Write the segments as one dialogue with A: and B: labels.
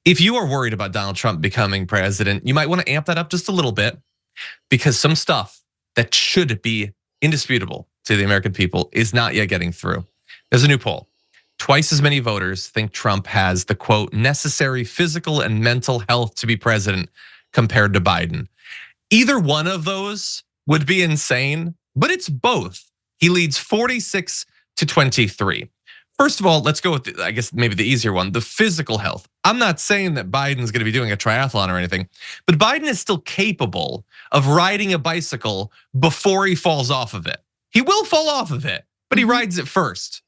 A: If you are worried about Donald Trump becoming president, you might want to amp that up just a little bit, because some stuff that should be indisputable to the American people is not yet getting through. There's a new poll. Twice as many voters think Trump has the quote necessary physical and mental health to be president compared to Biden. Either one of those would be insane, but it's both. He leads 46 to 23. First of all, let's go with, I guess maybe the easier one, the physical health. I'm not saying that Biden's gonna be doing a triathlon or anything, but Biden is still capable of riding a bicycle before he falls off of it. He will fall off of it, but he rides it first.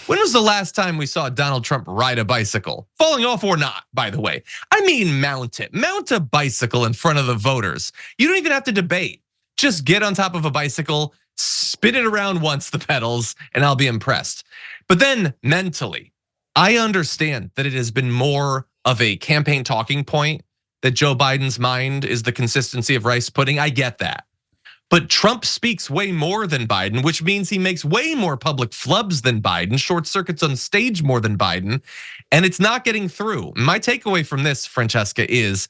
A: When was the last time we saw Donald Trump ride a bicycle? Falling off or not, by the way. I mean mount it. Mount a bicycle in front of the voters. You don't even have to debate. Just get on top of a bicycle, spin it around once the pedals, and I'll be impressed. But then mentally, I understand that it has been more of a campaign talking point that Joe Biden's mind is the consistency of rice pudding. I get that. But Trump speaks way more than Biden, which means he makes way more public flubs than Biden, short circuits on stage more than Biden, and it's not getting through. My takeaway from this, Francesca, is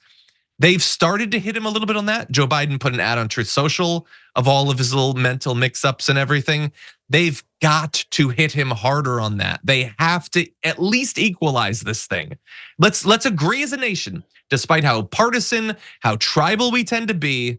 A: they've started to hit him a little bit on that. Joe Biden put an ad on Truth Social of all of his little mental mix-ups and everything. They've got to hit him harder on that. They have to at least equalize this thing. Let's agree as a nation, despite how partisan, how tribal we tend to be,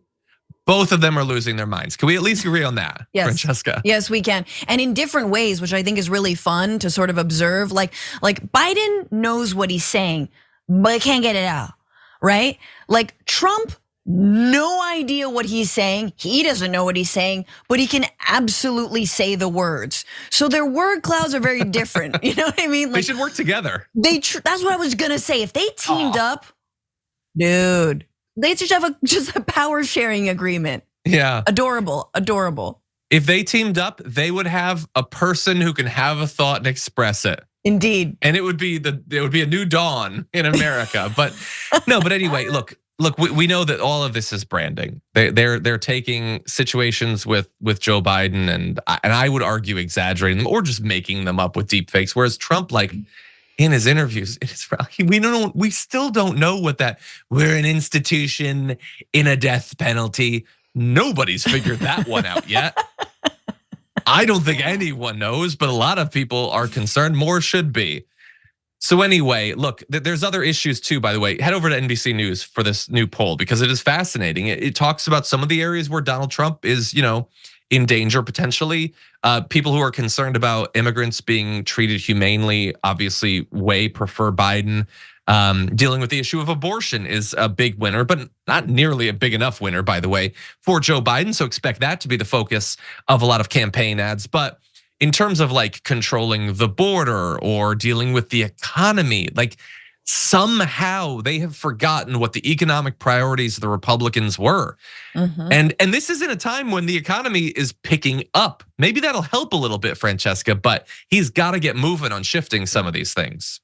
A: both of them are losing their minds. Can we at least agree on that,
B: yes.
A: Francesca?
B: Yes, we can. And in different ways, which I think is really fun to sort of observe. Like Biden knows what he's saying, but can't get it out, right? Like Trump, no idea what he's saying. He doesn't know what he's saying, but he can absolutely say the words. So their word clouds are very different. You know what I mean?
A: Like, they should work together.
B: That's what I was gonna say. If they teamed up, dude. They should have just a power sharing agreement.
A: Yeah.
B: Adorable, adorable.
A: If they teamed up, they would have a person who can have a thought and express it.
B: Indeed.
A: And it would be a new dawn in America. But no, but anyway, look, we know that all of this is branding. They're taking situations with Joe Biden and I would argue exaggerating them or just making them up with deep fakes. Whereas Trump, like, in his interviews, we still don't know what that, we're an institution in a death penalty. Nobody's figured that one out yet. I don't think anyone knows, but a lot of people are concerned, more should be. So anyway, look, there's other issues too, by the way. Head over to NBC News for this new poll because it is fascinating. It talks about some of the areas where Donald Trump is, in danger potentially. People who are concerned about immigrants being treated humanely, obviously way prefer Biden. Dealing with the issue of abortion is a big winner, but not nearly a big enough winner, by the way, for Joe Biden. So expect that to be the focus of a lot of campaign ads. But in terms of like controlling the border or dealing with the economy, like somehow they have forgotten what the economic priorities of the Republicans were. And this isn't a time when the economy is picking up. Maybe that'll help a little bit, Francesca, but he's got to get moving on shifting some of these things.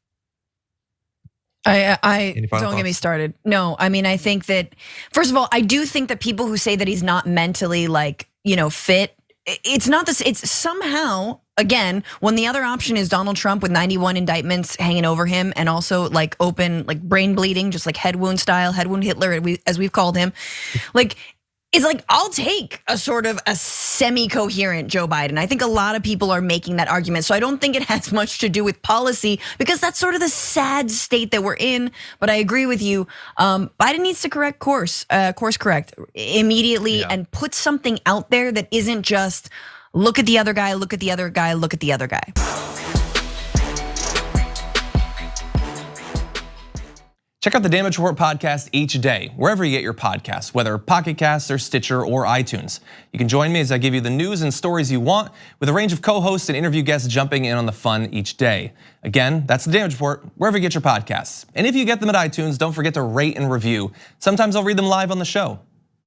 B: I don't get me started. No, I mean, I think that, first of all, I do think that people who say that he's not mentally fit, it's not this, it's somehow, again, when the other option is Donald Trump with 91 indictments hanging over him and also like open, like brain bleeding, just like head wound style, head wound Hitler, as we've called him. Like, it's like, I'll take a sort of a semi-coherent Joe Biden. I think a lot of people are making that argument. So I don't think it has much to do with policy because that's sort of the sad state that we're in. But I agree with you. Biden needs to course correct immediately and put something out there that isn't just look at the other guy, look at the other guy, look at the other guy.
C: Check out the Damage Report podcast each day, wherever you get your podcasts, whether Pocket Casts or Stitcher or iTunes. You can join me as I give you the news and stories you want with a range of co-hosts and interview guests jumping in on the fun each day. Again, that's the Damage Report, wherever you get your podcasts. And if you get them at iTunes, don't forget to rate and review. Sometimes I'll read them live on the show.